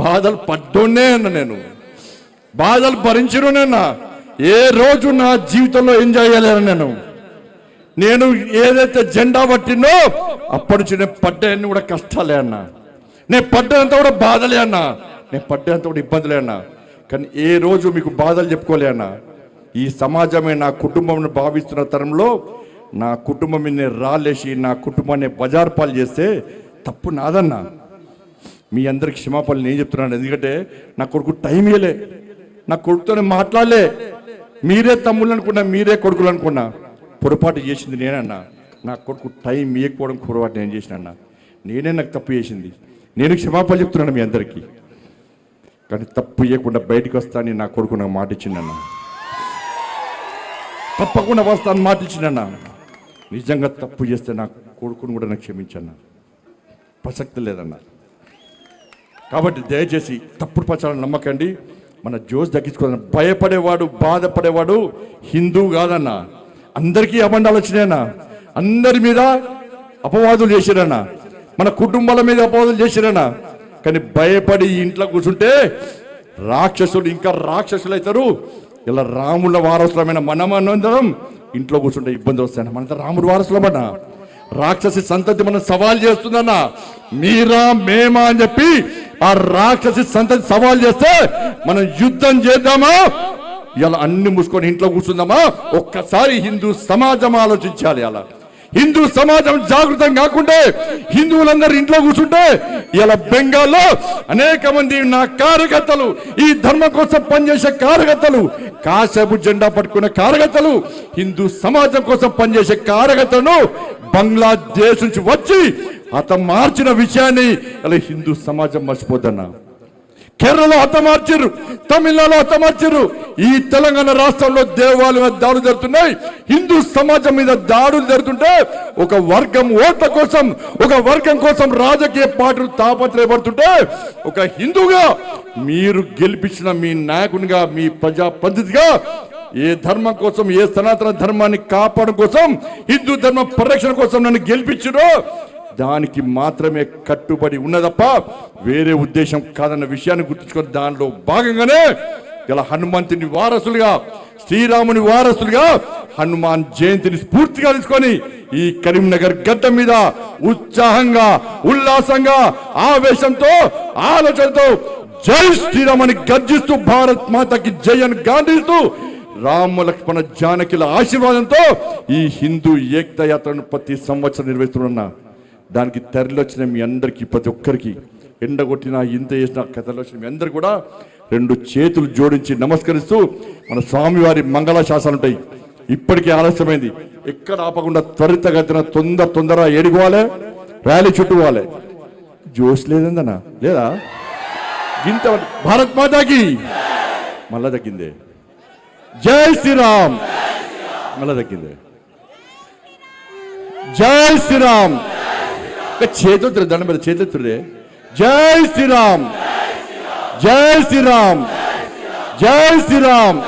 బాధలు పడ్డోనే అన్న, నేను బాధలు భరించరునన్నా. ఏ రోజు నా జీవితంలో ఎంజాయ్ చేయలేను. నేను ఏదైతే జెండా పట్టినో అప్పటి నుంచి నేను పడ్డాయన్ని కూడా కష్టాలే అన్నా, నేను పడ్డంత కూడా బాధలే అన్నా, నేను పడ్డంత కూడా ఇబ్బందులే అన్నా. కానీ ఏ రోజు మీకు బాధలు చెప్పుకోలే అన్నా. ఈ సమాజమే నా కుటుంబం భావిస్తున్న తరంలో నా కుటుంబం మీద రాలేసి నా కుటుంబాన్ని బజార్ పాలు చేస్తే తప్పు నాదన్నా. మీ అందరికి క్షమాపణలు నేను చెప్తున్నాను. ఎందుకంటే నా కొడుకు టైం ఇవ్వలే, నా కొడుకుతోనే మాట్లాడలే. మీరే తమ్ముళ్ళు అనుకున్నా, మీరే కొడుకులు అనుకున్నా. పొరపాటు చేసింది నేనన్నా. నా కొడుకు టైం ఇవ్వకపోవడం పొరపాటు నేను చేసినన్నా. నేనే నాకు తప్పు చేసింది. నేను క్షమాపణలు చెప్తున్నాను మీ అందరికీ. కానీ తప్పు ఇవ్వకుండా బయటకు వస్తానని నా కొడుకు నాకు మాట ఇచ్చిందన్నా. తప్పకుండా వస్తాను మాట ఇచ్చిందన్నా. నిజంగా తప్పు చేస్తే నా కొడుకును కూడా నాకు క్షమించన్నా. ప్రసక్తి లేదన్నా. కాబట్టి దయచేసి తప్పుడు ప్రచారం నమ్మకండి. మన జోష్ దక్కించుకోవాలన్నా. భయపడేవాడు బాధపడేవాడు హిందూ కాదన్నా. అందరికీ అబండాలు వచ్చినాయన్నా. అందరి మీద అపవాదులు చేసిరన్నా. మన కుటుంబాల మీద అపవాదులు చేసిరన్నా. కానీ భయపడి ఇంట్లో కూర్చుంటే రాక్షసులు ఇంకా రాక్షసులు అవుతారు. ఇలా రాముల వారసులమైన మనమందరం ఇంట్లో కూర్చుంటే ఇబ్బంది వస్తాయన్న. మనంతా రాముడు వారసులమన్నా. రాక్షసి సంతతి మనం సవాల్ చేస్తుందన్నా. మీరా మేమా అని చెప్పి ఆ రాక్షసి సంతతి సవాల్ చేస్తే మనం యుద్ధం చేద్దామా, ఇలా అన్ని మూసుకొని ఇంట్లో కూర్చుందామా? ఒక్కసారి హిందూ సమాజం ఆలోచించాలి. అలా హిందూ సమాజం జాగృతం కాకుంటే హిందువులందరూ ఇంట్లో కూర్చుంటే ఇలా బెంగాల్లో అనేక మంది నా కార్యకర్తలు, ఈ ధర్మం కోసం పనిచేసే కార్యకర్తలు, కాసేపు జెండా పట్టుకునే కార్యకర్తలు, హిందూ సమాజం కోసం పనిచేసే కార్యకర్తలను బంగ్లాదేశ్ నుంచి వచ్చి హతమార్చిన విషయాన్ని ఇలా హిందూ సమాజం మర్చిపోతున్నా. కేరళలో హతమార్చారు, తమిళనాడులో హతమార్చారు. ఈ తెలంగాణ రాష్ట్రంలో దేవాలయం మీద దాడులు జరుగుతున్నాయి, హిందూ సమాజం మీద దాడులు జరుగుతుంటే ఒక వర్గం ఓట్ల కోసం, ఒక వర్గం కోసం రాజకీయ పార్టీలు తాపత్రయపడుతుంటే ఒక హిందూగా మీరు గెలిపించిన మీ నాయకునిగా, మీ ప్రజాప్రతినిధిగా ఏ ధర్మం కోసం, ఏ సనాతన ధర్మాన్ని కాపాడడం కోసం, హిందూ ధర్మ పరిరక్షణ కోసం నన్ను గెలిపించారో దానికి మాత్రమే కట్టుబడి ఉన్నదప్ప వేరే ఉద్దేశం కాదన్న విషయాన్ని గుర్తుంచుకొని దానిలో భాగంగానే ఇలా హనుమంతుని వారసులుగా, శ్రీరాముని వారసులుగా హనుమాన్ జయంతిని స్ఫూర్తిగా తీసుకొని ఈ కరీంనగర్ గడ్డ మీద ఉత్సాహంగా, ఉల్లాసంగా, ఆవేశంతో, ఆలోచనతో జై శ్రీరామని గర్జిస్తూ, భారత్ మాతకి జై అని గాంధిస్తూ, రామ లక్ష్మణ జానకిల ఆశీర్వాదంతో ఈ హిందూ ఏకతా యాత్రను ప్రతి సంవత్సరం నిర్వహిస్తున్నా. దానికి తరలి వచ్చిన మీ అందరికీ, ప్రతి ఒక్కరికి, ఎండగొట్టిన ఇంత చేసిన కథలు వచ్చిన మీ అందరు కూడా 2 చేతులు జోడించి నమస్కరిస్తూ మన స్వామివారి మంగళాశాసనాలు ఉంటాయి. ఇప్పటికే ఆలస్యమైంది. ఎక్కడ ఆపకుండా త్వరితగతిన తొందర ఏడిపోవాలి, ర్యాలీ చుట్టుకోవాలి. జోష్ లేదన్నా లేదా? ఇంత భారత్ మాతాకి మళ్ళా తగ్గిందే. జై శ్రీరామ్ మళ్ళా తగ్గిందే. జై శ్రీరామ్. చేతులు దండం మీద చేతురే. జై శ్రీరామ్, జై శ్రీరామ్, జై శ్రీరామ్.